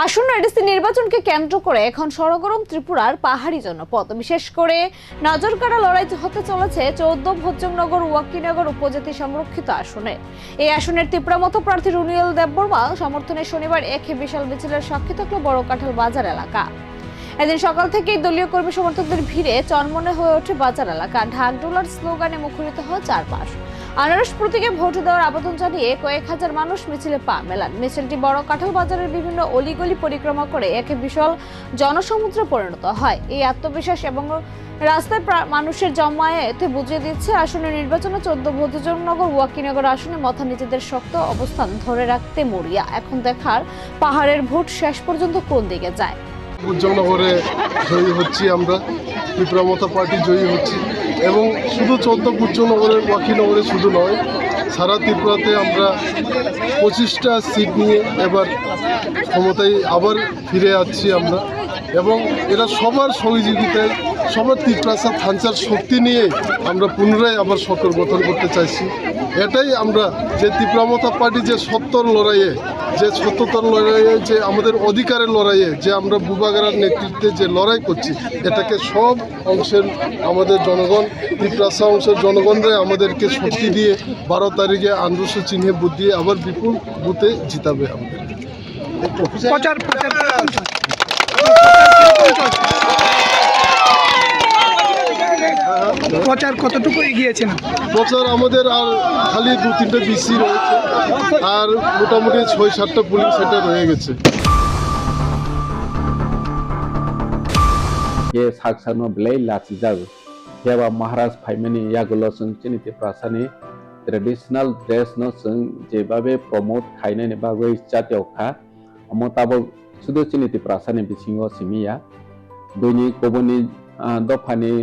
আসন্ন এডিসি নির্বাচনকে কেন্দ্র করে এখন সরগরম ত্রিপুরার পাহাড়ি জনপদ। বিশেষ করে নজরকাড়া লড়াই হতে চলেছে 14 ভোজ্জংনগর ওয়াকিনগর উপজাতি সংরক্ষিত আসনে। এই আসনের ত্রিপুরা প্রার্থী রুনিয়েল দেববর্মা সমর্থনে শনিবার এক বিশাল মিছিলের সাক্ষী থাকলো বড় কাঁঠাল বাজার এলাকা। এদিন সকাল থেকেই দলীয় কর্মী সমর্থকদের ভিড়ে চনমনে হয়ে ওঠে বাজার এলাকা। ঢাকঢোলার স্লোগানে মুখরিত হয় চারপাশ। আনারস প্রতীকে ভোট দেওয়ার আবেদন জানিয়ে কয়েক হাজার মানুষ মিছিলে পা মেলান। মিছিলটি বড় কাঁঠাল বাজারের বিভিন্ন অলিগলি পরিক্রমা করে এক বিশাল জনসমুদ্রে পরিণত হয়। এই আত্মবিশ্বাস এবং রাস্তায় মানুষের জমায়েত বুঝিয়ে দিচ্ছে আসনের নির্বাচনে 14 ভোজ্জংনগর ওয়াকিনগর আসনে মাথা নিজেদের শক্ত অবস্থান ধরে রাখতে মরিয়া। এখন দেখার পাহাড়ের ভোট শেষ পর্যন্ত কোন দিকে যায়। ভোজ্জংনগরে জয়ী হচ্ছি আমরা, ত্রিপুরা মতো পার্টি জয়ী হচ্ছি এবং শুধু 14 ভোজ্জংনগরের ওয়াকিনগরে শুধু নয়, সারা ত্রিপুরাতে আমরা 25টা সিট নিয়ে এবার ক্ষমতায় আবার ফিরে আসছি আমরা। এবং এরা সবার সহযোগিতায়, সবার ত্রিপ্রাসা থানচার শক্তি নিয়ে আমরা পুনরায় আবার সরকার গঠন করতে চাইছি। এটাই আমরা যে ত্রিপুরা মতো পার্টি যে সত্যর লড়াইয়ে, যে আমাদের অধিকারের লড়াইয়ে যে আমরা বুবাগারার নেতৃত্বে যে লড়াই করছি, এটাকে সব অংশের আমাদের জনগণ, ত্রিপ্রাসা অংশের জনগণরা আমাদেরকে শক্তি দিয়ে 12 তারিখে আন্দোলন চিহ্নে বুথ দিয়ে আবার বিপুল বুথে জিতাবে আমাদের। প্রচার কতটুকু এগিয়েছে না? প্রচার আমাদের আর খালি 2-3টা বিসি রয়েছে, আর মোটামুটি 6-7টা পুলিশ সেটা রয়ে গেছে। ये साक्षानो बिलाई लाची जागो हेबा महाराज फाइमेनि यागुलो जों चिनिति प्रासानि ट्रेडिशनल ड्रेस नो जों जेबाबे प्रमोट खायनायनि बागै जातियावखा अमताबो सुदु चिनिति प्रासानि बिसिङाव सिमिया दुनि कोबनि दफानि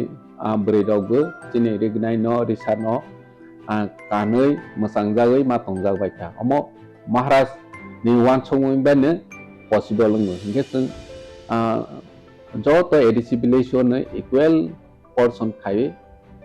ब्रैदावबो चिनि रिगनाय न रिसा न कानै मोसांजागै मातंजागबायथा अम महाराज नि वानसङैबानो पसिबल नो हिंगे जों जो तो एडिसि बिलेसोन इक्वेल पर्सन खायो